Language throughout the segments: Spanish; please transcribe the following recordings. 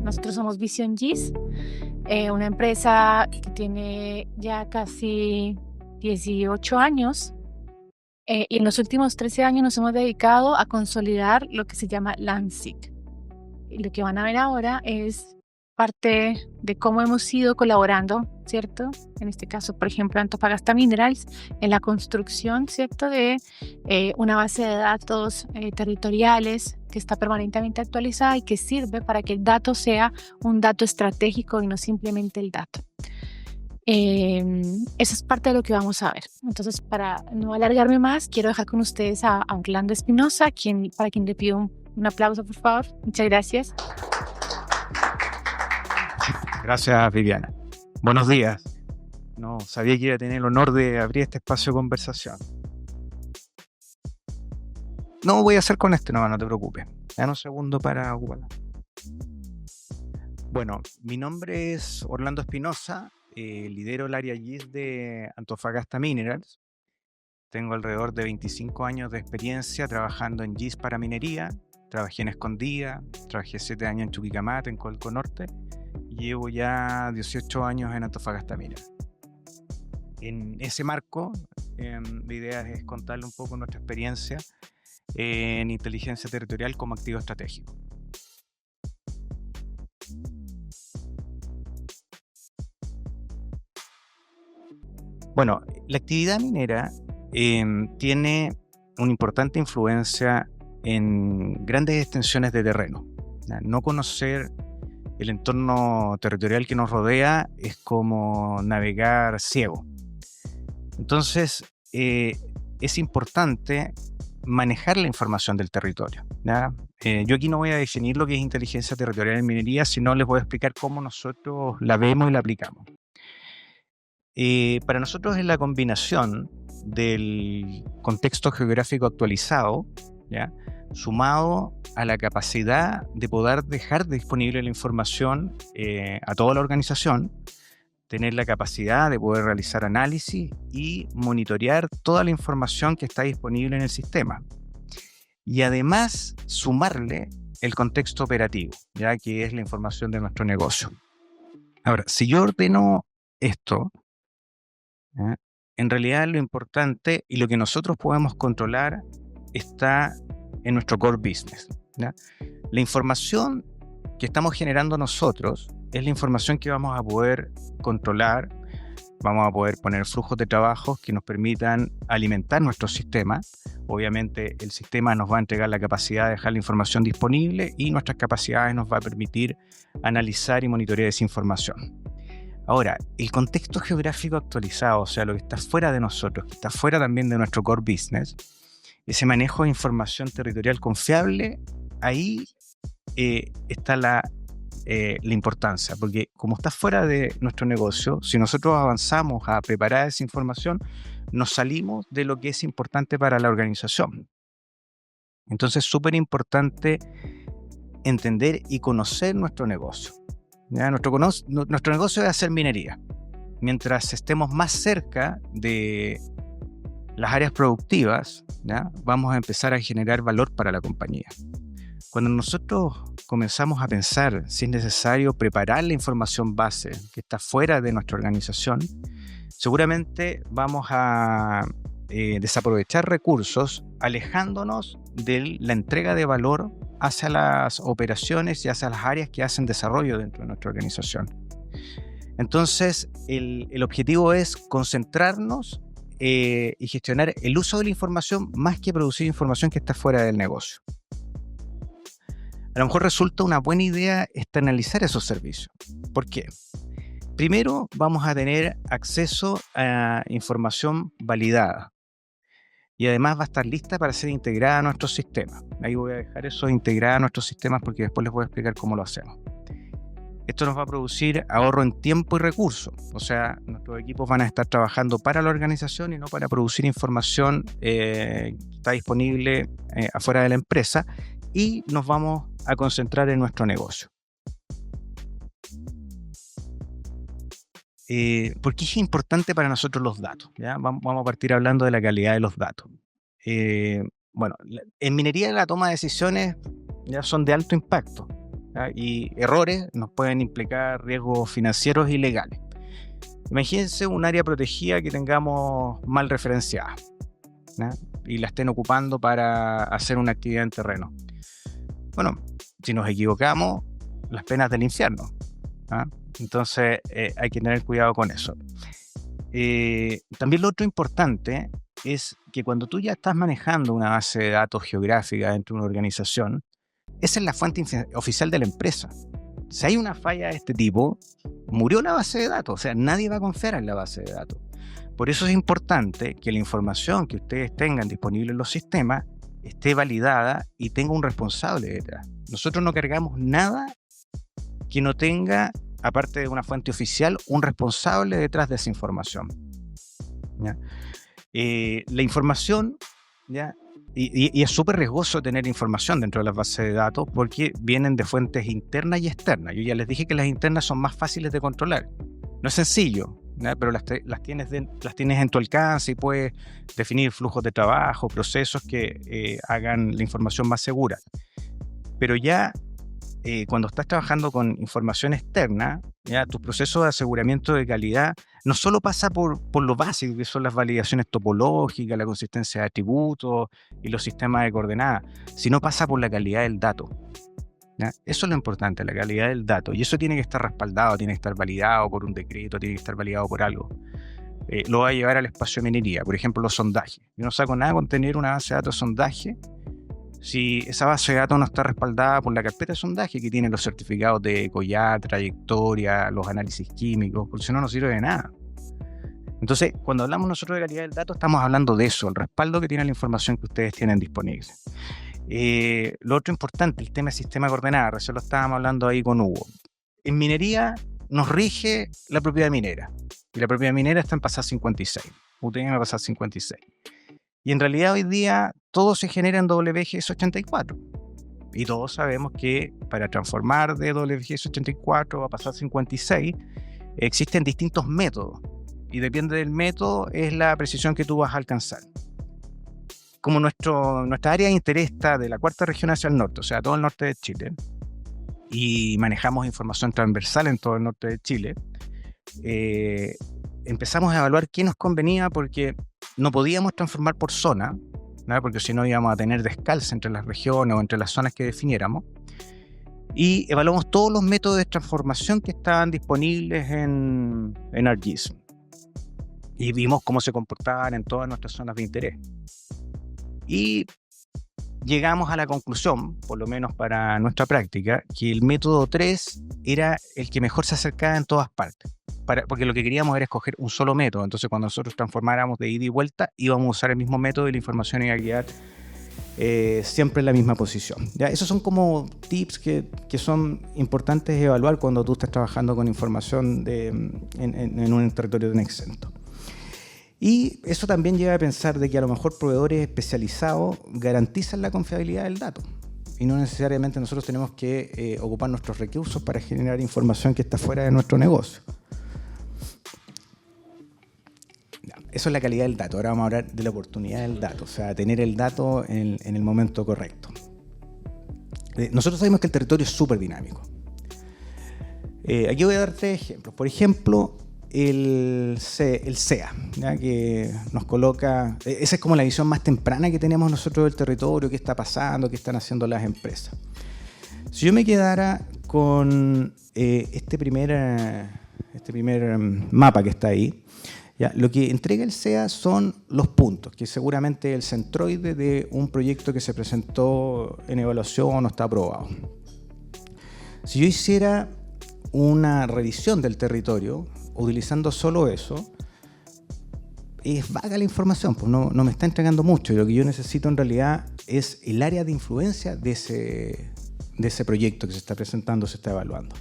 Nosotros somos Vision GIS, una empresa que tiene ya casi 18 años. Y en los últimos 13 años nos hemos dedicado a consolidar lo que se llama Landseek. Y lo que van a ver ahora es parte de cómo hemos ido colaborando, ¿cierto? En este caso, por ejemplo, Antofagasta Minerals, en la construcción, ¿cierto? De una base de datos territoriales que está permanentemente actualizada y que sirve para que el dato sea un dato estratégico y no simplemente el dato. Eso es parte de lo que vamos a ver. Entonces, para no alargarme más, quiero dejar con ustedes a Orlando Espinosa, para quien le pido un aplauso, por favor. Muchas gracias. Gracias, Viviana. Buenos días. No sabía que iba a tener el honor de abrir este espacio de conversación. No voy a hacer con no te preocupes. Dame un segundo para ocuparla. Bueno, mi nombre es Orlando Espinosa. Lidero el área GIS de Antofagasta Minerals. Tengo alrededor de 25 años de experiencia trabajando en GIS para minería. Trabajé en Escondida, trabajé 7 años en Chuquicamata, en Codelco Norte, y llevo ya 18 años en Antofagasta Minerals. En ese marco, la idea es contarle un poco nuestra experiencia en inteligencia territorial como activo estratégico. Bueno, la actividad minera tiene una importante influencia en grandes extensiones de terreno. No conocer el entorno territorial que nos rodea es como navegar ciego. Entonces, es importante manejar la información del territorio, ¿ya? Yo aquí no voy a definir lo que es inteligencia territorial en minería, sino les voy a explicar cómo nosotros la vemos y la aplicamos. Para nosotros es la combinación del contexto geográfico actualizado, ¿ya?, sumado a la capacidad de poder dejar disponible la información a toda la organización, tener la capacidad de poder realizar análisis y monitorear toda la información que está disponible en el sistema. Y además sumarle el contexto operativo, ya que es la información de nuestro negocio. Ahora, si yo ordeno esto, en realidad lo importante y lo que nosotros podemos controlar está en nuestro core business, ¿ya? La información que estamos generando nosotros es la información que vamos a poder controlar. Vamos a poder poner flujos de trabajo que nos permitan alimentar nuestro sistema. Obviamente el sistema nos va a entregar la capacidad de dejar la información disponible y nuestras capacidades nos va a permitir analizar y monitorear esa información. Ahora, el contexto geográfico actualizado, o sea, lo que está fuera de nosotros, que está fuera también de nuestro core business, ese manejo de información territorial confiable, ahí está la importancia, porque como está fuera de nuestro negocio, si nosotros avanzamos a preparar esa información, nos salimos de lo que es importante para la organización. Entonces es súper importante entender y conocer nuestro negocio. ¿Ya? Nuestro negocio es hacer minería. Mientras estemos más cerca de las áreas productivas, ¿ya?, vamos a empezar a generar valor para la compañía. Cuando nosotros comenzamos a pensar si es necesario preparar la información base que está fuera de nuestra organización, seguramente vamos a desaprovechar recursos, alejándonos de la entrega de valor hacia las operaciones y hacia las áreas que hacen desarrollo dentro de nuestra organización. Entonces, el objetivo es concentrarnos y gestionar el uso de la información más que producir información que está fuera del negocio. A lo mejor resulta una buena idea externalizar esos servicios. ¿Por qué? Primero, vamos a tener acceso a información validada y además va a estar lista para ser integrada a nuestros sistemas. Ahí voy a dejar eso integrada a nuestros sistemas porque después les voy a explicar cómo lo hacemos. Esto nos va a producir ahorro en tiempo y recursos. O sea, nuestros equipos van a estar trabajando para la organización y no para producir información que está disponible afuera de la empresa, y nos vamos a concentrar en nuestro negocio. ¿Por qué es importante para nosotros los datos? ¿Ya? Vamos a partir hablando de la calidad de los datos. Bueno, en minería la toma de decisiones ya son de alto impacto. ¿ya? Y errores nos pueden implicar riesgos financieros y legales. Imagínense un área protegida que tengamos mal referenciada, ¿ya? Y la estén ocupando para hacer una actividad en terreno. Bueno, si nos equivocamos, las penas del infierno, ¿ah? Entonces hay que tener cuidado con eso. También lo otro importante es que cuando tú ya estás manejando una base de datos geográfica dentro de una organización, esa es la fuente oficial de la empresa. Si hay una falla de este tipo, murió la base de datos, o sea, nadie va a confiar en la base de datos. Por eso es importante que la información que ustedes tengan disponible en los sistemas esté validada y tenga un responsable detrás. Nosotros no cargamos nada que no tenga, aparte de una fuente oficial, un responsable detrás de esa información, ¿ya? La información, ¿ya? Y es súper riesgoso tener información dentro de las bases de datos porque vienen de fuentes internas y externas. Yo ya les dije que las internas son más fáciles de controlar. No es sencillo, ¿ya? Pero las tienes en tu alcance y puedes definir flujos de trabajo, procesos que hagan la información más segura. Pero ya cuando estás trabajando con información externa, ya tu proceso de aseguramiento de calidad no solo pasa por lo básico, que son las validaciones topológicas, la consistencia de atributos y los sistemas de coordenadas, sino pasa por la calidad del dato, ¿ya? Eso es lo importante, la calidad del dato. Y eso tiene que estar respaldado, tiene que estar validado por un decreto, tiene que estar validado por algo. Lo va a llevar al espacio de minería, por ejemplo, los sondajes. Yo no saco nada con tener una base de datos de sondaje si esa base de datos no está respaldada por la carpeta de sondaje que tiene los certificados de COIAT, trayectoria, los análisis químicos, porque si no, no sirve de nada. Entonces, cuando hablamos nosotros de calidad del dato, estamos hablando de eso, el respaldo que tiene la información que ustedes tienen disponible. Lo otro importante, el tema de sistema de coordenadas, recién lo estábamos hablando ahí con Hugo. En minería nos rige la propiedad minera, y la propiedad minera está en pasar 56, UTM va a pasar 56. Y en realidad hoy día todo se genera en WGS84. Y todos sabemos que para transformar de WGS84 a pasar 56 existen distintos métodos. Y depende del método es la precisión que tú vas a alcanzar. Como nuestra área de interés está de la cuarta región hacia el norte, o sea, todo el norte de Chile, y manejamos información transversal en todo el norte de Chile, empezamos a evaluar qué nos convenía porque no podíamos transformar por zona, ¿no? Porque si no íbamos a tener descalce entre las regiones o entre las zonas que definiéramos. Y evaluamos todos los métodos de transformación que estaban disponibles en ArcGIS. Y vimos cómo se comportaban en todas nuestras zonas de interés. Y llegamos a la conclusión, por lo menos para nuestra práctica, que el método 3 era el que mejor se acercaba en todas partes. Porque lo que queríamos era escoger un solo método. Entonces, cuando nosotros transformáramos de ida y vuelta, íbamos a usar el mismo método y la información iba a quedar siempre en la misma posición. ¿Ya? Esos son como tips que son importantes evaluar cuando tú estás trabajando con información en un territorio tan exento. Y eso también lleva a pensar de que a lo mejor proveedores especializados garantizan la confiabilidad del dato. Y no necesariamente nosotros tenemos que ocupar nuestros recursos para generar información que está fuera de nuestro negocio. Eso es la calidad del dato. Ahora vamos a hablar de la oportunidad del dato, o sea, tener el dato en el momento correcto. Nosotros sabemos que el territorio es súper dinámico. Aquí voy a dar 3 ejemplos. Por ejemplo, el CEA, ¿ya? Que nos coloca... Esa es como la visión más temprana que tenemos nosotros del territorio, qué está pasando, qué están haciendo las empresas. Si yo me quedara con este primer mapa que está ahí, ¿ya? Lo que entrega el CEA son los puntos, que seguramente es el centroide de un proyecto que se presentó en evaluación o está aprobado. Si yo hiciera una revisión del territorio, utilizando solo eso, es vaga la información, pues no me está entregando mucho. Y lo que yo necesito en realidad es el área de influencia de ese proyecto que se está presentando, se está evaluando.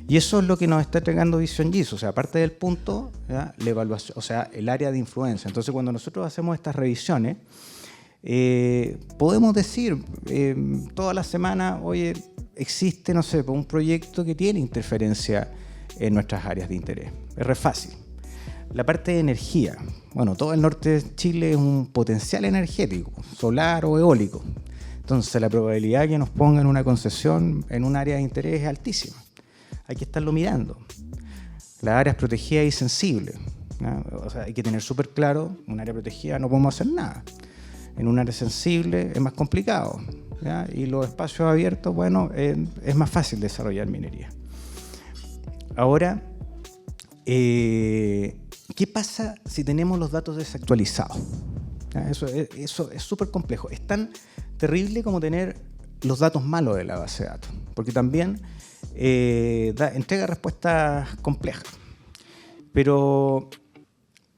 Y eso es lo que nos está entregando Vision GIS, o sea, aparte del punto, ¿ya? La evaluación, o sea, el área de influencia. Entonces, cuando nosotros hacemos estas revisiones, podemos decir toda la semana, oye, existe, no sé, un proyecto que tiene interferencia en nuestras áreas de interés. Es re fácil. La parte de energía. Bueno, todo el norte de Chile es un potencial energético, solar o eólico. Entonces la probabilidad de que nos pongan una concesión en un área de interés es altísima. Hay que estarlo mirando. Las áreas protegidas y sensibles, ¿no? O sea, hay que tener súper claro, en un área protegida no podemos hacer nada. En un área sensible es más complicado, ¿ya? Y los espacios abiertos, bueno, es más fácil desarrollar minería. Ahora, ¿qué pasa si tenemos los datos desactualizados? ¿Ya? Eso es súper complejo. Es tan terrible como tener los datos malos de la base de datos, porque también entrega respuestas complejas. Pero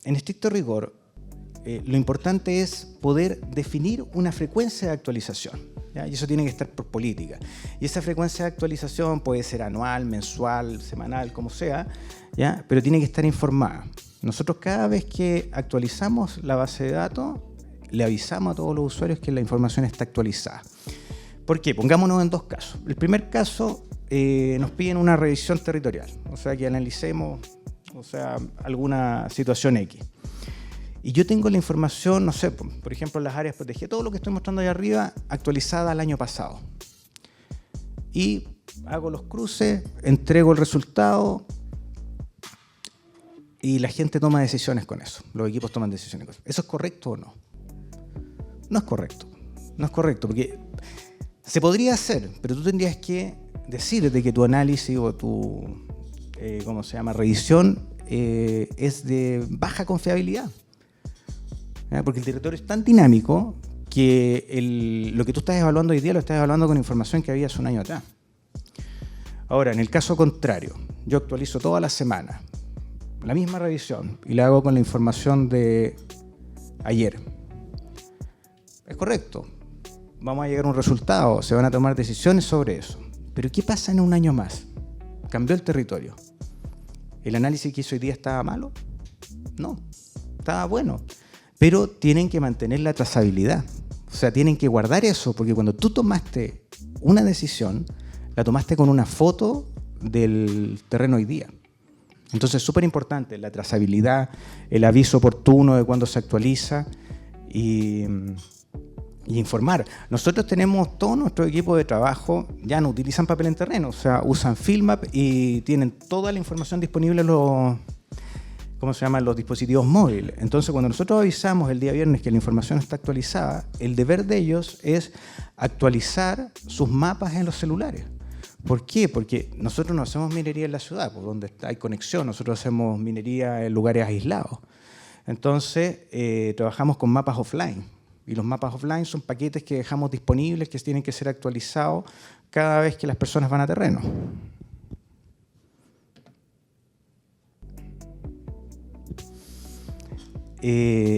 en estricto rigor, lo importante es poder definir una frecuencia de actualización, ¿ya? Y eso tiene que estar por política. Y esa frecuencia de actualización puede ser anual, mensual, semanal, como sea, ¿ya? Pero tiene que estar informada. Nosotros cada vez que actualizamos la base de datos, le avisamos a todos los usuarios que la información está actualizada. ¿Por qué? Pongámonos en dos casos. El primer caso, nos piden una revisión territorial, o sea, que analicemos, o sea, alguna situación X. Y yo tengo la información, no sé, por ejemplo, en las áreas protegidas, todo lo que estoy mostrando ahí arriba, actualizada al año pasado. Y hago los cruces, entrego el resultado y la gente toma decisiones con eso. Los equipos toman decisiones con eso. ¿Eso es correcto o no? No es correcto. No es correcto, porque se podría hacer, pero tú tendrías que decirte que tu análisis o tu revisión es de baja confiabilidad. Porque el territorio es tan dinámico que lo que tú estás evaluando hoy día lo estás evaluando con información que había hace un año atrás. Ahora, en el caso contrario, yo actualizo toda la semana la misma revisión y la hago con la información de ayer. Es correcto. Vamos a llegar a un resultado, se van a tomar decisiones sobre eso. Pero ¿qué pasa en un año más? ¿Cambió el territorio? ¿El análisis que hizo hoy día estaba malo? No, estaba bueno. Pero tienen que mantener la trazabilidad. O sea, tienen que guardar eso, porque cuando tú tomaste una decisión, la tomaste con una foto del terreno hoy día. Entonces es súper importante la trazabilidad, el aviso oportuno de cuando se actualiza y informar. Nosotros tenemos todo nuestro equipo de trabajo, ya no utilizan papel en terreno, o sea, usan Fieldmap y tienen toda la información disponible en los dispositivos móviles. Entonces, cuando nosotros avisamos el día viernes que la información está actualizada, el deber de ellos es actualizar sus mapas en los celulares. ¿Por qué? Porque nosotros no hacemos minería en la ciudad, pues, donde hay conexión, nosotros hacemos minería en lugares aislados. Entonces, trabajamos con mapas offline. Y los mapas offline son paquetes que dejamos disponibles, que tienen que ser actualizados cada vez que las personas van a terreno.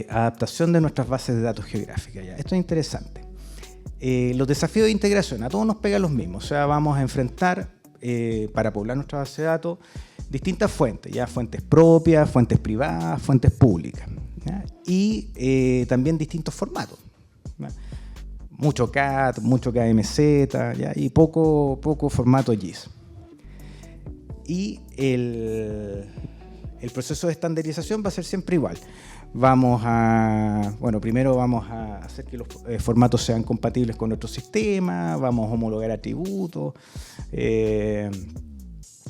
Adaptación de nuestras bases de datos geográficas. Ya. Esto es interesante. Los desafíos de integración, a todos nos pegan los mismos. O sea, vamos a enfrentar, para poblar nuestra base de datos, distintas fuentes, ya fuentes propias, fuentes privadas, fuentes públicas, ¿ya? Y también distintos formatos, ¿ya? Mucho CAT, mucho KMZ, ¿ya? Y poco formato GIS. Y el proceso de estandarización va a ser siempre igual. Primero vamos a hacer que los formatos sean compatibles con nuestro sistema, vamos a homologar atributos,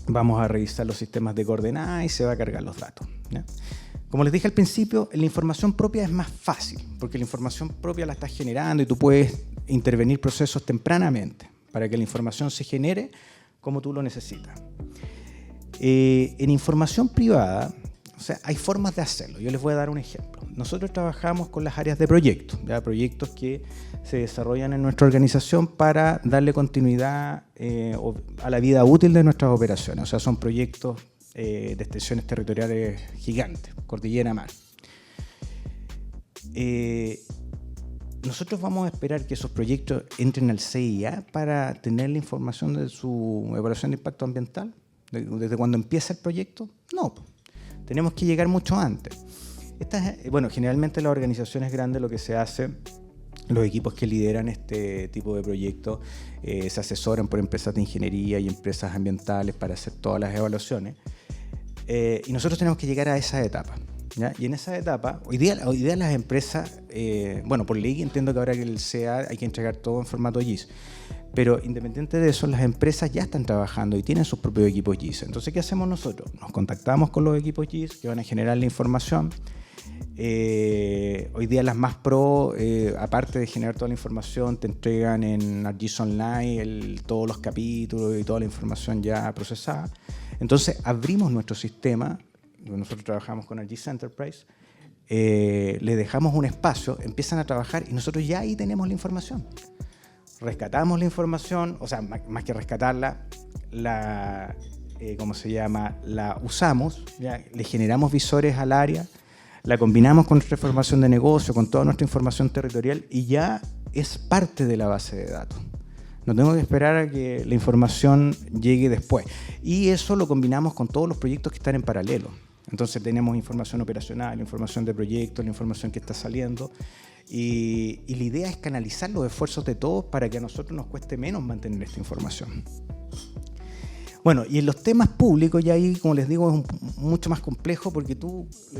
vamos a revisar los sistemas de coordenadas y se va a cargar los datos, ¿ya? Como les dije al principio, la información propia es más fácil, porque la información propia la estás generando y tú puedes intervenir procesos tempranamente para que la información se genere como tú lo necesitas. En información privada, o sea, hay formas de hacerlo. Yo les voy a dar un ejemplo. Nosotros trabajamos con las áreas de proyectos, ¿ya? Proyectos que se desarrollan en nuestra organización para darle continuidad a la vida útil de nuestras operaciones. O sea, son proyectos de extensiones territoriales gigantes, cordillera mar. Nosotros vamos a esperar que esos proyectos entren al CIA para tener la información de su evaluación de impacto ambiental, desde cuando empieza el proyecto. No, tenemos que llegar mucho antes. Generalmente las organizaciones grandes lo que se hace, los equipos que lideran este tipo de proyectos se asesoran por empresas de ingeniería y empresas ambientales para hacer todas las evaluaciones. Y nosotros tenemos que llegar a esa etapa. ¿ya? Y en esa etapa, hoy día las empresas, bueno, por ley entiendo que ahora que el CA hay que entregar todo en formato GIS, pero independiente de eso, las empresas ya están trabajando y tienen sus propios equipos GIS. Entonces, ¿qué hacemos nosotros? Nos contactamos con los equipos GIS que van a generar la información. Hoy día las más pro, aparte de generar toda la información, te entregan en ArcGIS Online todos los capítulos y toda la información ya procesada. Entonces, abrimos nuestro sistema. Nosotros trabajamos con ArcGIS Enterprise, le dejamos un espacio, empiezan a trabajar y nosotros ya ahí tenemos la información. Rescatamos la información, o sea, más que rescatarla, ¿cómo se llama? La usamos, ya, le generamos visores al área, la combinamos con nuestra información de negocio, con toda nuestra información territorial y ya es parte de la base de datos. No tengo que esperar a que la información llegue después. Y eso lo combinamos con todos los proyectos que están en paralelo. Entonces tenemos información operacional, información de proyectos, la información que está saliendo. Y la idea es canalizar los esfuerzos de todos para que a nosotros nos cueste menos mantener esta información. Bueno, y en los temas públicos ya ahí, como les digo, es mucho más complejo porque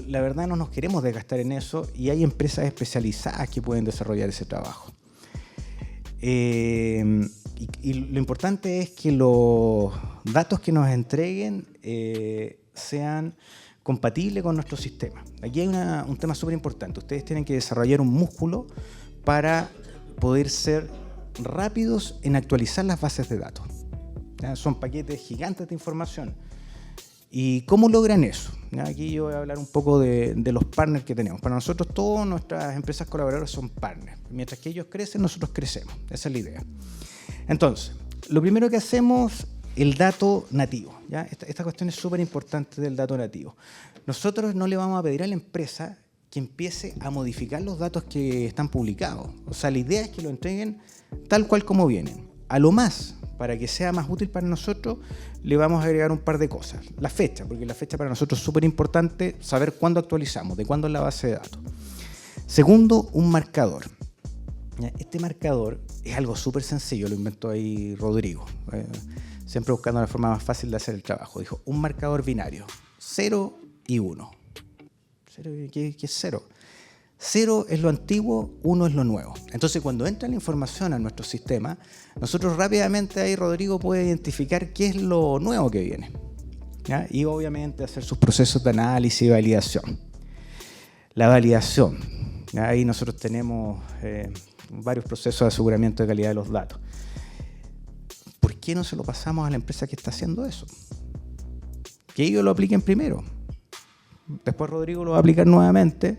la verdad, no nos queremos desgastar en eso y hay empresas especializadas que pueden desarrollar ese trabajo. Y lo importante es que los datos que nos entreguen sean compatibles con nuestro sistema. Aquí hay un tema súper importante. Ustedes tienen que desarrollar un músculo para poder ser rápidos en actualizar las bases de datos. ¿Ya? Son paquetes gigantes de información. ¿Y cómo logran eso? ¿Ya? Aquí yo voy a hablar un poco de los partners que tenemos. Para nosotros, todas nuestras empresas colaboradoras son partners. Mientras que ellos crecen, nosotros crecemos. Esa es la idea. Entonces, lo primero que hacemos, el dato nativo. ¿Ya? Esta cuestión es súper importante del dato nativo. Nosotros no le vamos a pedir a la empresa que empiece a modificar los datos que están publicados. O sea, la idea es que lo entreguen tal cual como vienen. A lo más, para que sea más útil para nosotros, le vamos a agregar un par de cosas. La fecha, porque la fecha para nosotros es súper importante saber cuándo actualizamos, de cuándo es la base de datos. Segundo, un marcador. Este marcador es algo súper sencillo, lo inventó ahí Rodrigo, siempre buscando la forma más fácil de hacer el trabajo. Dijo, un marcador binario, 0 y 1. ¿Qué es 0? 0 es lo antiguo, 1 es lo nuevo. Entonces, cuando entra la información a nuestro sistema, nosotros rápidamente ahí Rodrigo puede identificar qué es lo nuevo que viene, ¿ya? Y obviamente hacer sus procesos de análisis y validación. La validación, ¿ya? Ahí nosotros tenemos varios procesos de aseguramiento de calidad de los datos. ¿Por qué no se lo pasamos a la empresa que está haciendo eso? Que ellos lo apliquen primero. Después Rodrigo lo va a aplicar nuevamente.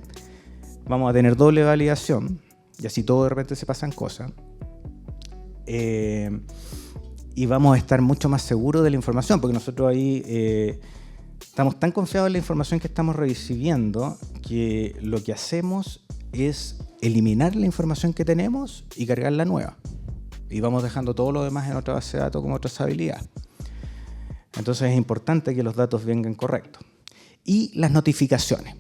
Vamos a tener doble validación y así todo de repente se pasan cosas. Y vamos a estar mucho más seguros de la información porque nosotros ahí estamos tan confiados en la información que estamos recibiendo que lo que hacemos es eliminar la información que tenemos y cargar la nueva. Y vamos dejando todo lo demás en otra base de datos como trazabilidad. Entonces es importante que los datos vengan correctos. Y las notificaciones.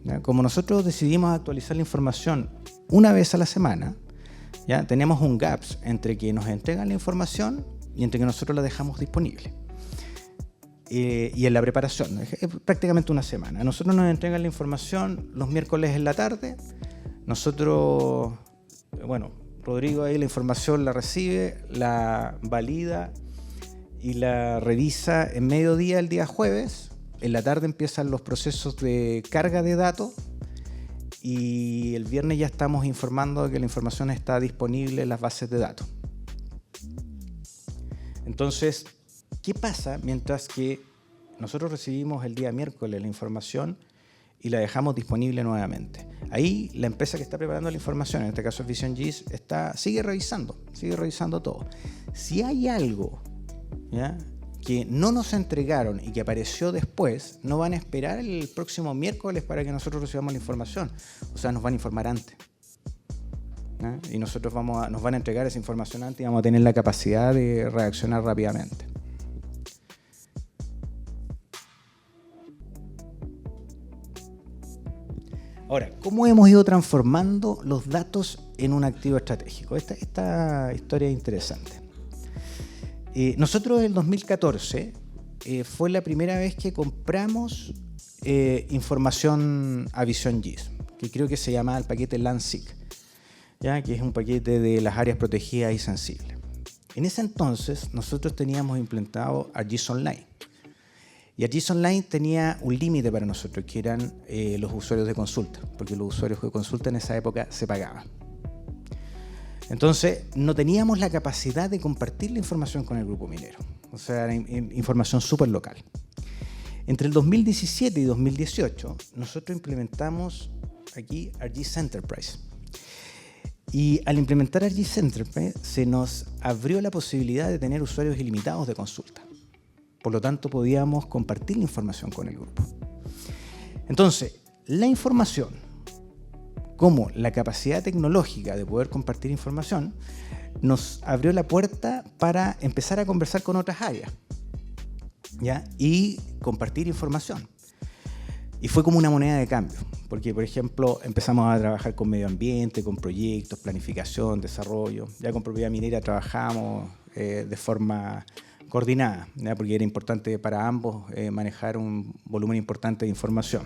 ¿Ya? Como nosotros decidimos actualizar la información una vez a la semana, ¿ya? Tenemos un gap entre que nos entregan la información y entre que nosotros la dejamos disponible. Y en la preparación, es prácticamente una semana. A nosotros nos entregan la información los miércoles en la tarde. Nosotros, bueno, Rodrigo ahí la información la recibe, la valida y la revisa en mediodía el día jueves. En la tarde empiezan los procesos de carga de datos y el viernes ya estamos informando de que la información está disponible en las bases de datos. Entonces, ¿qué pasa mientras que nosotros recibimos el día miércoles la información y la dejamos disponible nuevamente? Ahí la empresa que está preparando la información, en este caso es Vision GIS, sigue revisando todo. Si hay algo, ¿ya?, que no nos entregaron y que apareció después, no van a esperar el próximo miércoles para que nosotros recibamos la información. O sea, nos van a informar antes. ¿Eh? Y nosotros nos van a entregar esa información antes y vamos a tener la capacidad de reaccionar rápidamente. Ahora, ¿cómo hemos ido transformando los datos en un activo estratégico? Esta historia es interesante. Nosotros en el 2014 fue la primera vez que compramos información a visión GIS, que creo que se llama el paquete LAN-SIG, ¿ya? Que es un paquete de las áreas protegidas y sensibles. En ese entonces nosotros teníamos implementado ArcGIS Online. Y ArcGIS Online tenía un límite para nosotros, que eran los usuarios de consulta, porque los usuarios de consulta en esa época se pagaban. Entonces, no teníamos la capacidad de compartir la información con el grupo minero. O sea, era información súper local. Entre el 2017 y 2018, nosotros implementamos aquí ArcGIS Enterprise. Y al implementar ArcGIS Enterprise, se nos abrió la posibilidad de tener usuarios ilimitados de consulta. Por lo tanto, podíamos compartir la información con el grupo. Entonces, la información, como la capacidad tecnológica de poder compartir información, nos abrió la puerta para empezar a conversar con otras áreas, ¿ya? Y compartir información. Y fue como una moneda de cambio, porque, por ejemplo, empezamos a trabajar con medio ambiente, con proyectos, planificación, desarrollo. Ya con propiedad minera trabajamos de forma coordinada, ¿ya? Porque era importante para ambos manejar un volumen importante de información.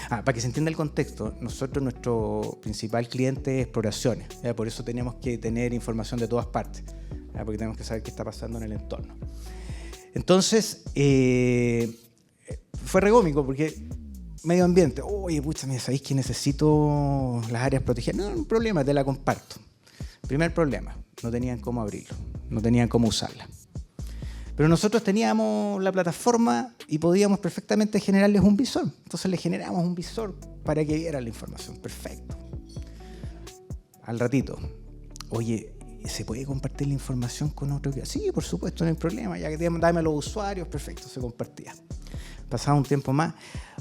Para que se entienda el contexto, nosotros, nuestro principal cliente es exploraciones, ¿ya? Por eso teníamos que tener información de todas partes, ¿ya? Porque tenemos que saber qué está pasando en el entorno. Entonces, fue regómico porque medio ambiente, oye, pucha, mira, ¿sabéis que necesito las áreas protegidas? No, un problema, te la comparto. Primer problema, no tenían cómo abrirlo, no tenían cómo usarla. Pero nosotros teníamos la plataforma y podíamos perfectamente generarles un visor. Entonces les generamos un visor para que vieran la información. Perfecto. Al ratito, oye, ¿se puede compartir la información con otro? Sí, por supuesto, no hay problema. Ya que dame a los usuarios, perfecto, se compartía. Pasaba un tiempo más.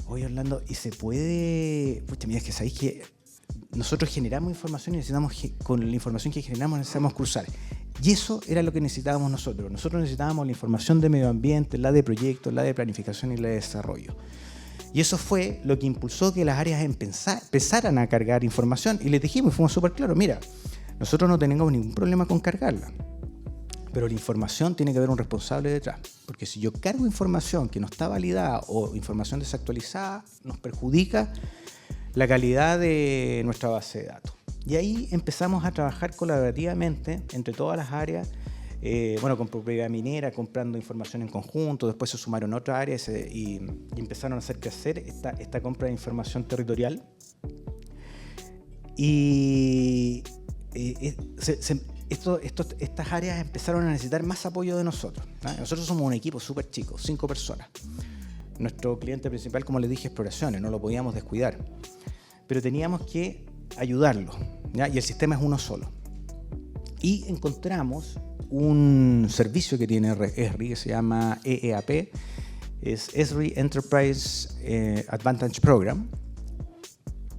Oye, Orlando, ¿y se puede...? Pucha, mira, es que sabéis que nosotros generamos información y necesitamos, con la información que generamos, necesitamos cruzar. Y eso era lo que necesitábamos nosotros. Nosotros necesitábamos la información de medio ambiente, la de proyectos, la de planificación y la de desarrollo. Y eso fue lo que impulsó que las áreas empezaran a cargar información. Y les dijimos, fuimos súper claros, mira, nosotros no tenemos ningún problema con cargarla, pero la información tiene que haber un responsable detrás. Porque si yo cargo información que no está validada o información desactualizada, nos perjudica la calidad de nuestra base de datos. Y ahí empezamos a trabajar colaborativamente entre todas las áreas, con propiedad minera, comprando información en conjunto. Después se sumaron otras áreas y empezaron a hacer crecer esta compra de información territorial. Y estas áreas empezaron a necesitar más apoyo de nosotros, ¿no? Nosotros somos un equipo súper chico, 5 personas. Nuestro cliente principal, como les dije, exploraciones, no lo podíamos descuidar. Pero teníamos que ayudarlo, ¿ya? Y el sistema es uno solo. Y encontramos un servicio que tiene Esri que se llama EEAP, es Esri Enterprise Advantage Program,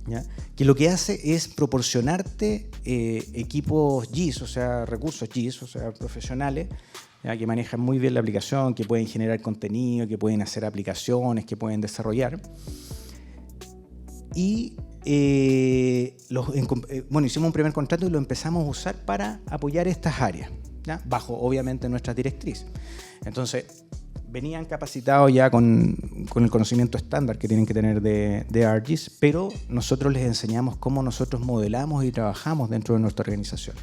¿ya? Que lo que hace es proporcionarte equipos GIS, o sea, recursos GIS, o sea, profesionales, ¿ya? Que manejan muy bien la aplicación, que pueden generar contenido, que pueden hacer aplicaciones, que pueden desarrollar. Y hicimos un primer contrato y lo empezamos a usar para apoyar estas áreas, ¿ya? Bajo, obviamente, nuestras directrices. Entonces, venían capacitados ya con el conocimiento estándar que tienen que tener de ArcGIS, pero nosotros les enseñamos cómo nosotros modelamos y trabajamos dentro de nuestra organización.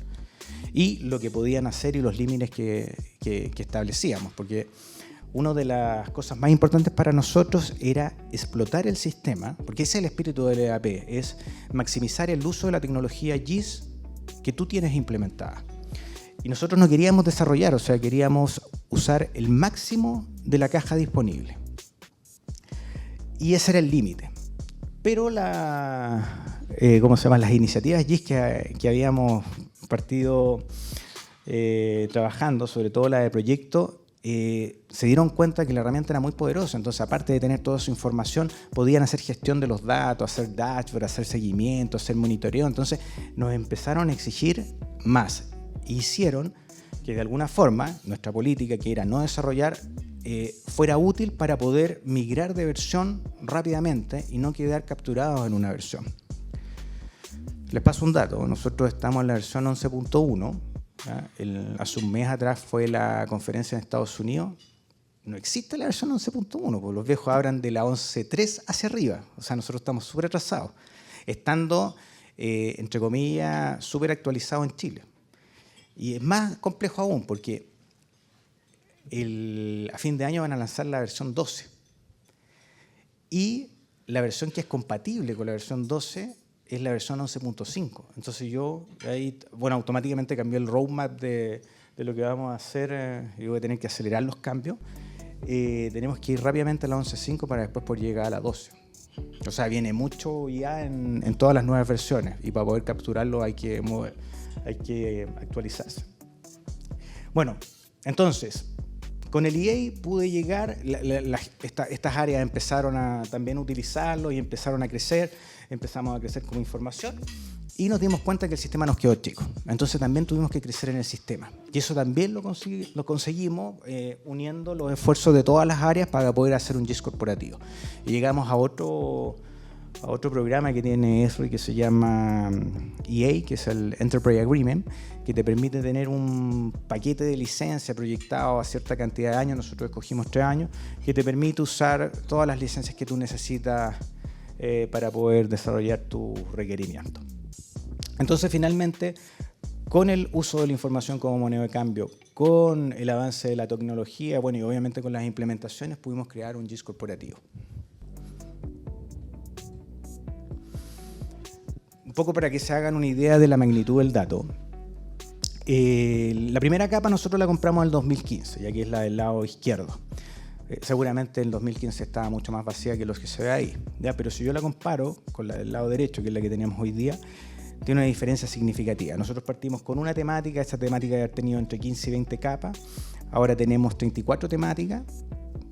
Y lo que podían hacer y los límites que establecíamos, porque una de las cosas más importantes para nosotros era explotar el sistema, porque ese es el espíritu del EAP, es maximizar el uso de la tecnología GIS que tú tienes implementada. Y nosotros no queríamos desarrollar, o sea, queríamos usar el máximo de la caja disponible. Y ese era el límite. Pero las iniciativas GIS que habíamos partido trabajando, sobre todo la de proyecto, se dieron cuenta que la herramienta era muy poderosa. Entonces, aparte de tener toda su información, podían hacer gestión de los datos, hacer dashboard, hacer seguimiento, hacer monitoreo. Entonces, nos empezaron a exigir más. Hicieron que de alguna forma nuestra política, que era no desarrollar, fuera útil para poder migrar de versión rápidamente y no quedar capturados en una versión. Les paso un dato. Nosotros estamos en la versión 11.1. Hace un mes atrás fue la conferencia en Estados Unidos. no existe la versión 11.1, porque los viejos hablan de la 11.3 hacia arriba. O sea, nosotros estamos súper atrasados, estando, entre comillas, súper actualizados en Chile. Y es más complejo aún, porque a fin de año van a lanzar la versión 12. Y la versión que es compatible con la versión 12 es la versión 11.5. Entonces yo ahí, bueno, automáticamente cambié el roadmap de lo que vamos a hacer y voy a tener que acelerar los cambios. Tenemos que ir rápidamente a la 11.5 para después poder llegar a la 12. O sea, viene mucho ya en todas las nuevas versiones y para poder capturarlo hay que actualizarse. Bueno, entonces, con el EA pude llegar, estas áreas empezaron a también utilizarlo y empezaron a crecer, empezamos a crecer como información y nos dimos cuenta que el sistema nos quedó chico. Entonces también tuvimos que crecer en el sistema. Y eso también lo conseguimos uniendo los esfuerzos de todas las áreas para poder hacer un GIS corporativo. Y llegamos a otro programa que tiene Esri que se llama EA, que es el Enterprise Agreement, que te permite tener un paquete de licencia proyectado a cierta cantidad de años. Nosotros escogimos 3 años, que te permite usar todas las licencias que tú necesitas para poder desarrollar tu requerimiento. Entonces, finalmente, con el uso de la información como moneda de cambio, con el avance de la tecnología, bueno, y obviamente con las implementaciones, pudimos crear un GIS corporativo. Un poco para que se hagan una idea de la magnitud del dato. La primera capa nosotros la compramos en el 2015, y aquí es la del lado izquierdo. Seguramente en el 2015 estaba mucho más vacía que los que se ve ahí, ¿ya? Pero si yo la comparo con la del lado derecho, que es la que tenemos hoy día, tiene una diferencia significativa. Nosotros partimos con una temática, esta temática debe haber tenido entre 15 y 20 capas, ahora tenemos 34 temáticas,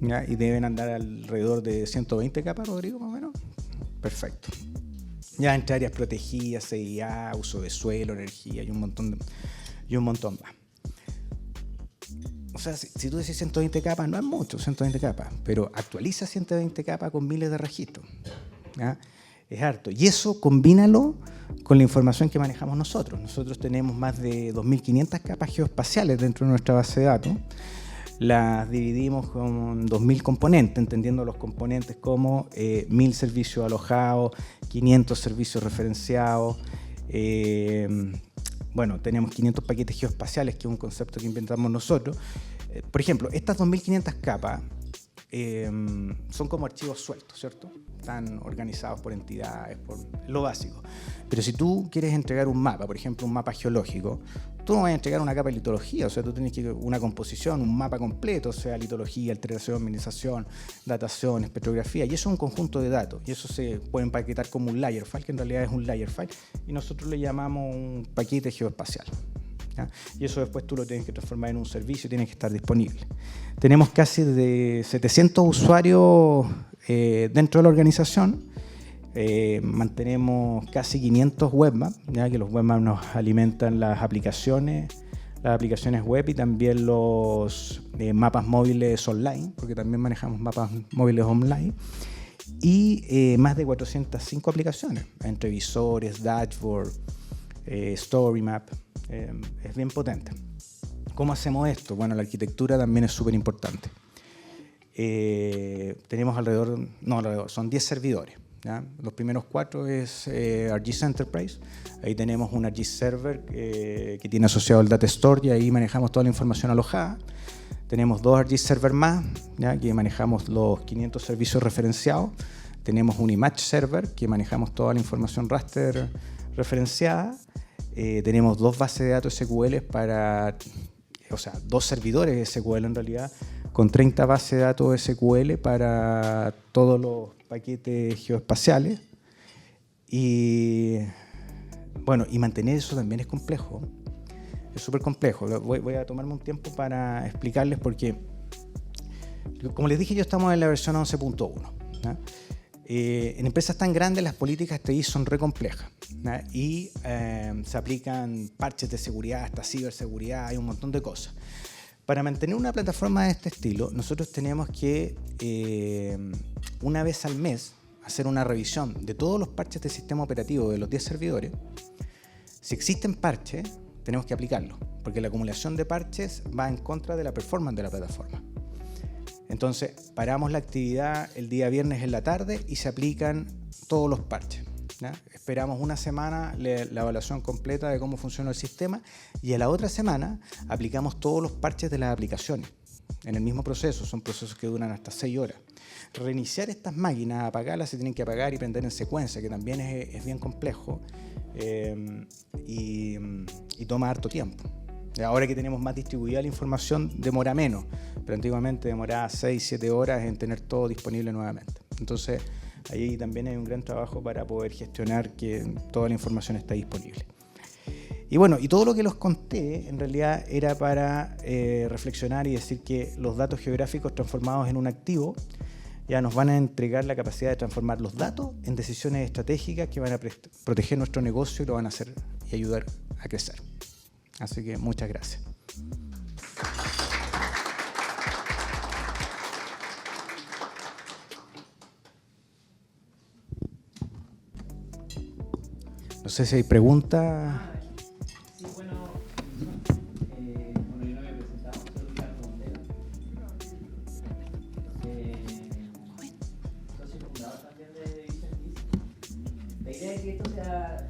¿ya? Y deben andar alrededor de 120 capas, Rodrigo, más o menos. Perfecto. Ya entre áreas protegidas, CIA, uso de suelo, energía y un montón más. O sea, si tú decís 120 capas, no es mucho, 120 capas, pero actualiza 120 capas con miles de registros, ¿ya? Es harto. Y eso combínalo con la información que manejamos nosotros. Nosotros tenemos más de 2.500 capas geoespaciales dentro de nuestra base de datos. Las dividimos con 2.000 componentes, entendiendo los componentes como 1.000 servicios alojados, 500 servicios referenciados. Bueno, tenemos 500 paquetes geoespaciales, que es un concepto que inventamos nosotros. Por ejemplo, estas 2.500 capas son como archivos sueltos, ¿cierto? Están organizados por entidades, por lo básico. Pero si tú quieres entregar un mapa, por ejemplo, un mapa geológico, tú no vas a entregar una capa de litología, o sea, tú tienes que una composición, un mapa completo, o sea, litología, alteración, minimización, datación, espectrografía, y eso es un conjunto de datos, y eso se puede empaquetar como un layer file, que en realidad es un layer file, y nosotros le llamamos un paquete geoespacial, ¿ya? Y eso después tú lo tienes que transformar en un servicio y tienes que estar disponible. Tenemos casi de 700 usuarios dentro de la organización. Mantenemos casi 500 webmaps, ya que los webmaps nos alimentan las aplicaciones web y también los mapas móviles online, porque también manejamos mapas móviles online, y más de 405 aplicaciones, entre visores, dashboard, story map. Es bien potente. ¿Cómo hacemos esto? Bueno, la arquitectura también es súper importante. Tenemos son 10 servidores, ¿ya? Los primeros 4 es ArcGIS Enterprise. Ahí tenemos un ArcGIS Server que tiene asociado el Data Store y ahí manejamos toda la información alojada. Tenemos 2 ArcGIS Server más, ¿ya? Que manejamos los 500 servicios referenciados. Tenemos un Image Server que manejamos toda la información raster referenciada. Tenemos 2 bases de datos SQL o sea, 2 servidores SQL en realidad, con 30 bases de datos SQL para todos los paquetes geoespaciales. Y bueno, y mantener eso también es complejo. Es súper complejo. Voy a tomarme un tiempo para explicarles porque, como les dije, yo estamos en la versión 11.1. En empresas tan grandes las políticas TI son re complejas, ¿no? Y se aplican parches de seguridad, hasta ciberseguridad, hay un montón de cosas. Para mantener una plataforma de este estilo, nosotros tenemos que una vez al mes hacer una revisión de todos los parches del sistema operativo de los 10 servidores. Si existen parches, tenemos que aplicarlos, porque la acumulación de parches va en contra de la performance de la plataforma. Entonces, paramos la actividad el día viernes en la tarde y se aplican todos los parches, ¿ya? Esperamos una semana la evaluación completa de cómo funciona el sistema y a la otra semana aplicamos todos los parches de las aplicaciones. En el mismo proceso, son procesos que duran hasta 6 horas. Reiniciar estas máquinas, apagarlas, se tienen que apagar y prender en secuencia, que también es bien complejo y toma harto tiempo. Ahora que tenemos más distribuida la información, demora menos, pero antiguamente demoraba 6-7 horas en tener todo disponible nuevamente. Entonces, ahí también hay un gran trabajo para poder gestionar que toda la información está disponible. Y bueno, y todo lo que los conté en realidad era para reflexionar y decir que los datos geográficos transformados en un activo ya nos van a entregar la capacidad de transformar los datos en decisiones estratégicas que van a proteger nuestro negocio y lo van a hacer y ayudar a crecer. Así que muchas gracias. No sé si hay preguntas. Sí, bueno, yo no me he presentado, soy Ricardo Montero. Soy fundador también de Vision GIS. La idea es que esto sea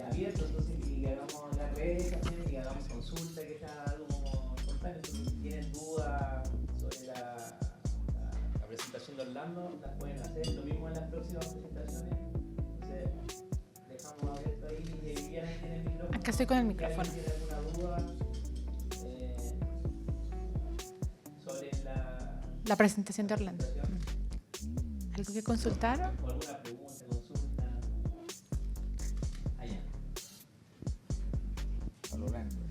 abierto, entonces, y que hagamos las redes también, y que hagamos consulta, que sea algo como espontáneo. Entonces, si tienen dudas sobre la presentación de Orlando, las pueden hacer. Lo mismo en las próximas presentaciones. Entonces, dejamos abierto ahí y Viviana tiene el micrófono. Acá estoy con el micrófono. Si alguien tiene alguna duda sobre La presentación de Orlando. ¿Algo que consultar? o alguna pregunta, consulta. Allá.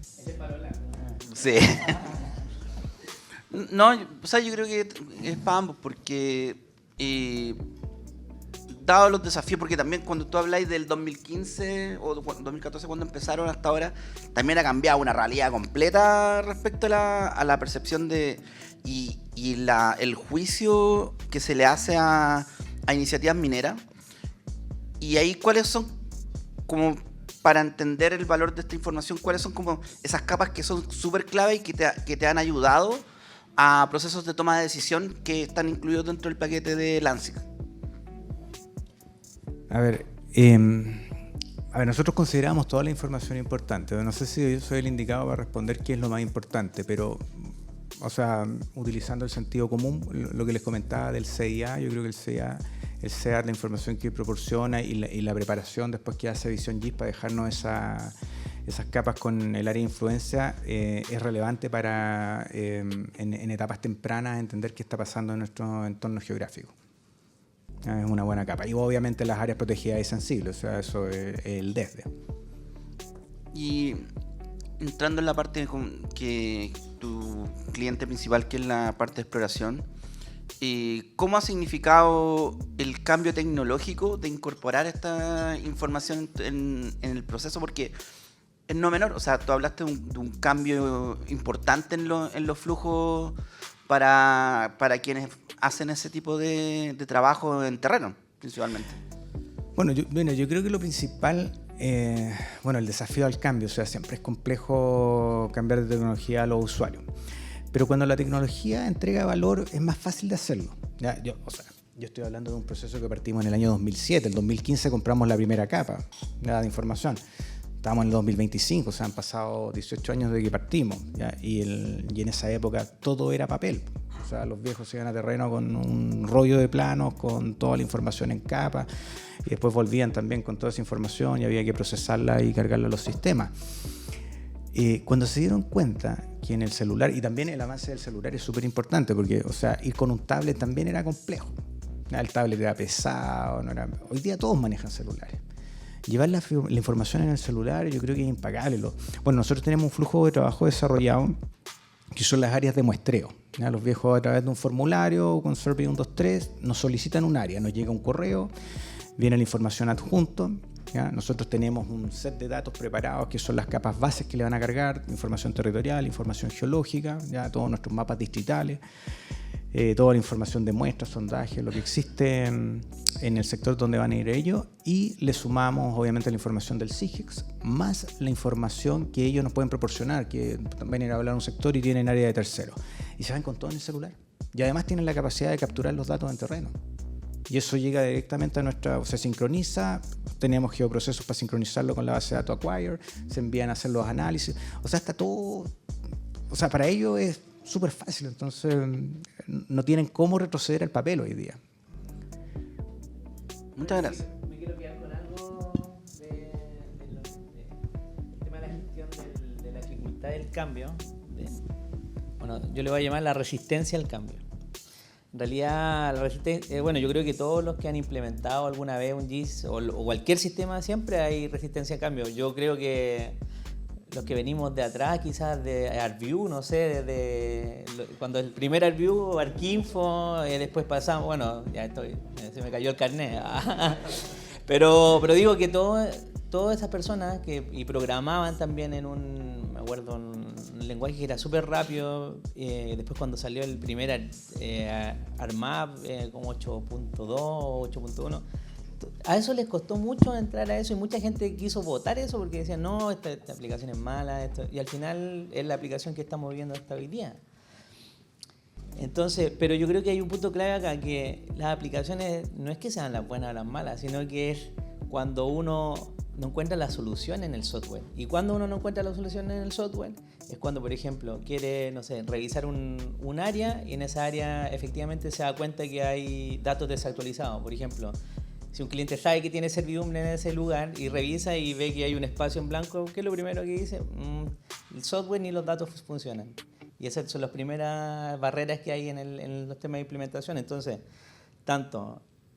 Ese es para Orlando. Sí. No, o sea, yo creo que es para ambos, porque dado los desafíos, porque también cuando tú habláis del 2015 o 2014 cuando empezaron hasta ahora, también ha cambiado una realidad completa respecto a la percepción de y el juicio que se le hace a iniciativas mineras. Y ahí, ¿cuáles son, como para entender el valor de esta información, cuáles son como esas capas que son súper clave y que te han ayudado a procesos de toma de decisión que están incluidos dentro del paquete de Lansing? A ver, nosotros consideramos toda la información importante. No sé si yo soy el indicado para responder qué es lo más importante, pero, o sea, utilizando el sentido común, lo que les comentaba del CIA, yo creo que el CIA, la información que proporciona y la preparación después que hace Vision GIS para dejarnos esas capas con el área de influencia es relevante para, en etapas tempranas, entender qué está pasando en nuestro entorno geográfico. Es una buena capa. Y obviamente las áreas protegidas y sensibles, o sea, eso es el desde. Y entrando en la parte que tu cliente principal, que es la parte de exploración, ¿cómo ha significado el cambio tecnológico de incorporar esta información en el proceso? Porque es no menor, o sea, tú hablaste de un cambio importante en los flujos para quienes hacen ese tipo de trabajo en terreno, principalmente. Bueno, yo creo que lo principal, el desafío al cambio, o sea, siempre es complejo cambiar de tecnología a los usuarios. Pero cuando la tecnología entrega valor, es más fácil de hacerlo. Yo estoy hablando de un proceso que partimos en el año 2007. En 2015 compramos la primera capa de información. Estamos en el 2025, o sea, han pasado 18 años desde que partimos, ¿ya? Y en esa época todo era papel. O sea, los viejos se iban a terreno con un rollo de planos, con toda la información en capa, y después volvían también con toda esa información y había que procesarla y cargarla a los sistemas. Cuando se dieron cuenta que en el celular, y también el avance del celular es súper importante, porque, o sea, ir con un tablet también era complejo. El tablet era pesado, hoy día todos manejan celulares. Llevar la información en el celular yo creo que es impagable. Nosotros tenemos un flujo de trabajo desarrollado que son las áreas de muestreo. ¿Ya? Los viejos, a través de un formulario con Survey 123, nos solicitan un área, nos llega un correo, viene la información adjunto. ¿Ya? Nosotros tenemos un set de datos preparados que son las capas bases que le van a cargar, información territorial, información geológica, ¿ya? Todos nuestros mapas distritales, toda la información de muestras, sondajes, lo que existe en el sector donde van a ir ellos, y le sumamos obviamente la información del SIGIX más la información que ellos nos pueden proporcionar, que van a ir a hablar un sector y tienen área de tercero, y se van con todo en el celular. Y además tienen la capacidad de capturar los datos en terreno. Y eso llega directamente a nuestra, o sea, sincroniza, tenemos geoprocesos para sincronizarlo con la base de datos Acquire, se envían a hacer los análisis, o sea, está todo, o sea, para ellos es súper fácil, entonces no tienen cómo retroceder al papel hoy día. Muchas gracias. Me quiero quedar con algo del tema de la gestión de la dificultad del cambio. Bueno, yo le voy a llamar la resistencia al cambio. En realidad, la resistencia, bueno, yo creo que todos los que han implementado alguna vez un GIS o cualquier sistema, siempre hay resistencia al cambio. Yo creo que los que venimos de atrás, quizás de ArcView, no sé, desde cuando el primer ArcView, ArcInfo, después pasamos, bueno, ya estoy, se me cayó el carnet. pero digo que todas esas personas y programaban también en me acuerdo, un lenguaje que era súper rápido, después cuando salió el primer ArcMap, como 8.2 o 8.1, a eso les costó mucho entrar a eso y mucha gente quiso votar eso porque decían, no, esta aplicación es mala, y al final es la aplicación que estamos viendo hasta hoy día. Entonces, pero yo creo que hay un punto clave acá, que las aplicaciones no es que sean las buenas o las malas, sino que es cuando uno no encuentra la solución en el software. Y cuando uno no encuentra la solución en el software, es cuando, por ejemplo, quiere, no sé, revisar un área y en esa área efectivamente se da cuenta que hay datos desactualizados. Por ejemplo, si un cliente sabe que tiene servidumbre en ese lugar y revisa y ve que hay un espacio en blanco, ¿qué es lo primero que dice? El software ni los datos funcionan. Y esas son las primeras barreras que hay en los temas de implementación. Entonces,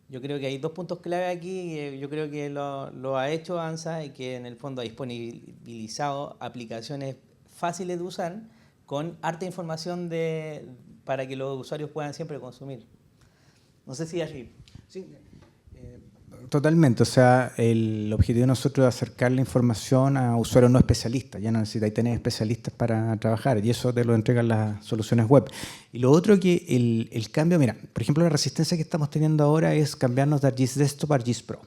yo creo que hay dos puntos clave aquí. Yo creo que lo ha hecho ANSA y que en el fondo ha disponibilizado aplicaciones fáciles de usar con harta información para que los usuarios puedan siempre consumir. No sé si así. Sí. Totalmente, o sea, el objetivo de nosotros es acercar la información a usuarios no especialistas, ya no necesitáis tener especialistas para trabajar y eso te lo entregan las soluciones web. Y lo otro que el cambio, mira, por ejemplo, la resistencia que estamos teniendo ahora es cambiarnos de ArcGIS Desktop a ArcGIS Pro.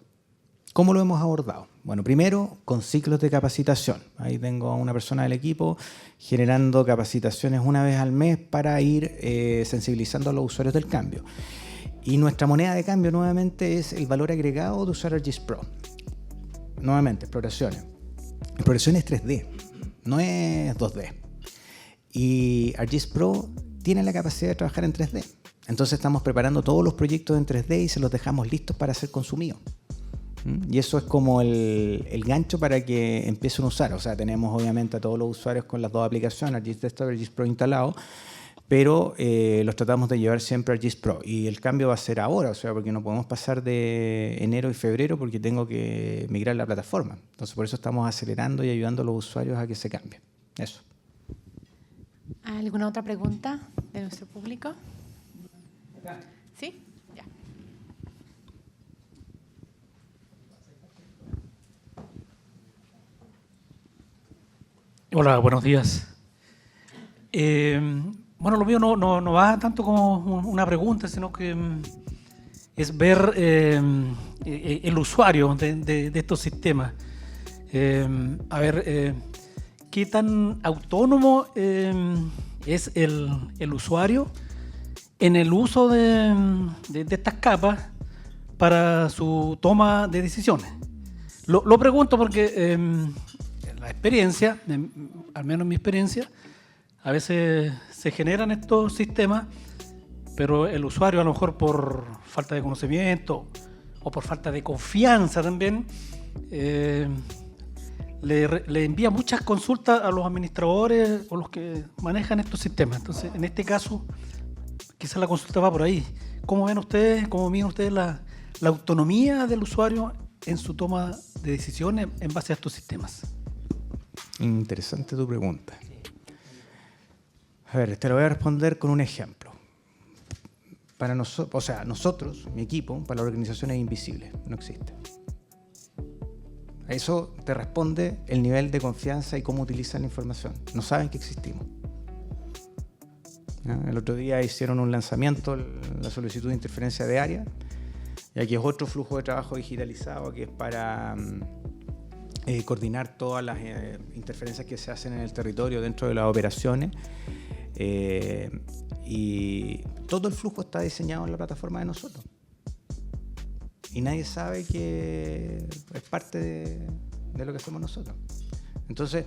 ¿Cómo lo hemos abordado? Bueno, primero, con ciclos de capacitación. Ahí tengo a una persona del equipo generando capacitaciones una vez al mes para ir sensibilizando a los usuarios del cambio. Y nuestra moneda de cambio nuevamente es el valor agregado de usar ArcGIS Pro. Nuevamente, exploraciones. Exploraciones 3D, no es 2D. Y ArcGIS Pro tiene la capacidad de trabajar en 3D. Entonces estamos preparando todos los proyectos en 3D y se los dejamos listos para ser consumidos. Y eso es como el gancho para que empiecen a usar. O sea, tenemos obviamente a todos los usuarios con las dos aplicaciones, ArcGIS Desktop y ArcGIS Pro instalado, pero los tratamos de llevar siempre a ArcGIS Pro. Y el cambio va a ser ahora, o sea, porque no podemos pasar de enero y febrero porque tengo que migrar la plataforma. Entonces, por eso estamos acelerando y ayudando a los usuarios a que se cambien. Eso. ¿Alguna otra pregunta de nuestro público? ¿Sí? Ya. Hola, buenos días. Bueno, lo mío no va tanto como una pregunta, sino que es ver el usuario de estos sistemas. A ver, ¿qué tan autónomo es el usuario en el uso de estas capas para su toma de decisiones? Lo pregunto porque la experiencia, al menos mi experiencia, a veces se generan estos sistemas, pero el usuario a lo mejor por falta de conocimiento o por falta de confianza también le envía muchas consultas a los administradores o los que manejan estos sistemas. Entonces, en este caso, quizás la consulta va por ahí. ¿Cómo ven ustedes, cómo miden ustedes la autonomía del usuario en su toma de decisiones en base a estos sistemas? Interesante tu pregunta. A ver, te lo voy a responder con un ejemplo. Para nosotros, o sea, nosotros, mi equipo, para la organización es invisible, no existe. A eso te responde el nivel de confianza y cómo utilizan la información. No saben que existimos. El otro día hicieron un lanzamiento, la solicitud de interferencia de área, y aquí es otro flujo de trabajo digitalizado que es para coordinar todas las interferencias que se hacen en el territorio dentro de las operaciones. Y todo el flujo está diseñado en la plataforma de nosotros. Y nadie sabe que es parte de lo que hacemos nosotros. Entonces,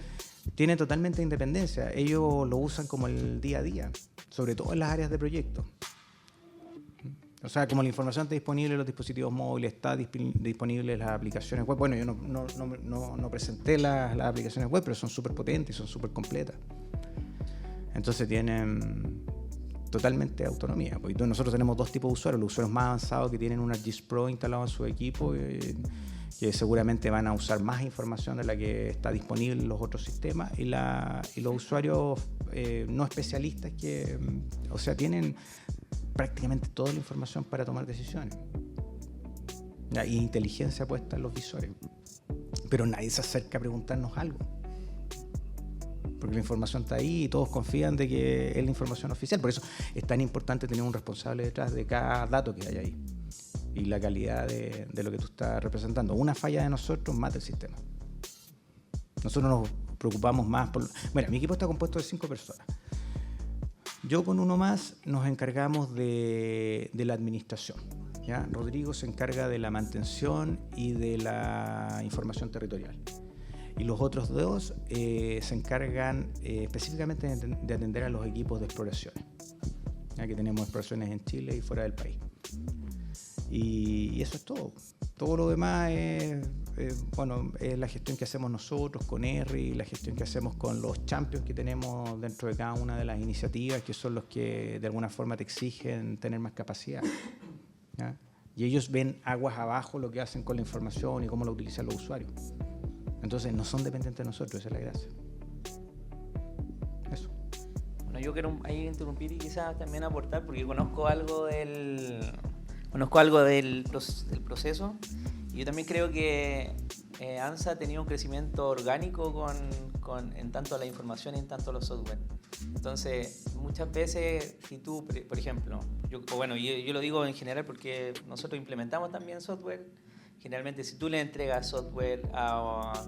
tiene totalmente independencia. Ellos lo usan como el día a día, sobre todo en las áreas de proyecto. O sea, como la información está disponible en los dispositivos móviles, está disponible en las aplicaciones web. Bueno, yo no presenté las aplicaciones web, pero son súper potentes y son súper completas. Entonces tienen totalmente autonomía. Porque nosotros tenemos dos tipos de usuarios. Los usuarios más avanzados que tienen un ArcGIS Pro instalado en su equipo, que seguramente van a usar más información de la que está disponible en los otros sistemas, y los usuarios no especialistas que, o sea, tienen prácticamente toda la información para tomar decisiones. Y inteligencia puesta en los visores. Pero nadie se acerca a preguntarnos algo. Porque la información está ahí y todos confían de que es la información oficial. Por eso es tan importante tener un responsable detrás de cada dato que hay ahí. Y la calidad de lo que tú estás representando. Una falla de nosotros mata el sistema. Nosotros nos preocupamos más por... Bueno, mi equipo está compuesto de 5 personas. Yo con uno más nos encargamos de la administración, ¿ya? Rodrigo se encarga de la mantención y de la información territorial. Y los otros 2 se encargan específicamente de atender a los equipos de exploraciones, ya que tenemos exploraciones en Chile y fuera del país. Y eso es todo. Todo lo demás es la gestión que hacemos nosotros con ERRI, la gestión que hacemos con los champions que tenemos dentro de cada una de las iniciativas, que son los que de alguna forma te exigen tener más capacidad, ¿ya? Y ellos ven aguas abajo lo que hacen con la información y cómo la utilizan los usuarios. Entonces no son dependientes de nosotros, esa es la gracia. Eso. Bueno, yo quiero ahí interrumpir y quizás también aportar, porque conozco algo del proceso, y yo también creo que ANSA ha tenido un crecimiento orgánico en tanto la información y en tanto los software. Entonces, muchas veces, si tú, por ejemplo, yo lo digo en general porque nosotros implementamos también software. Generalmente, si tú le entregas software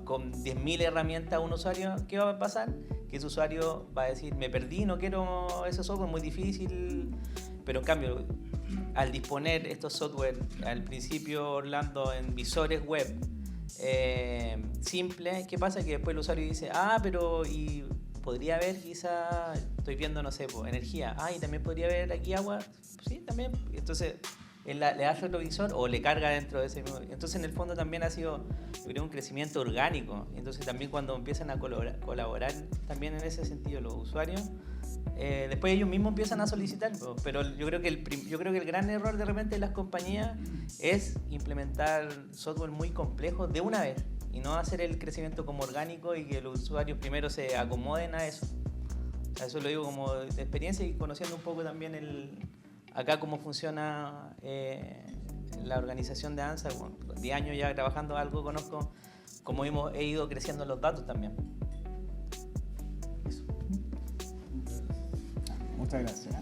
con 10.000 herramientas a un usuario, ¿qué va a pasar? Que ese usuario va a decir, me perdí, no quiero ese software, muy difícil. Pero en cambio, al disponer estos software, al principio, Orlando, en visores web simples, ¿qué pasa? Que después el usuario dice, pero y podría haber quizá, estoy viendo, no sé, energía, y también podría haber aquí agua, sí, también. Entonces, él le hace otro visor o le carga dentro de ese mismo. Entonces, en el fondo también ha sido, yo creo, un crecimiento orgánico. Entonces, también cuando empiezan a colaborar también en ese sentido los usuarios, después ellos mismos empiezan a solicitar. Pero yo creo que el gran error de repente de las compañías es implementar software muy complejo de una vez y no hacer el crecimiento como orgánico y que los usuarios primero se acomoden a eso. Eso lo digo como de experiencia y conociendo un poco también acá cómo funciona la organización de ANSA. Bueno, 10 años ya trabajando algo, conozco cómo he ido creciendo los datos también. Eso. Muchas gracias.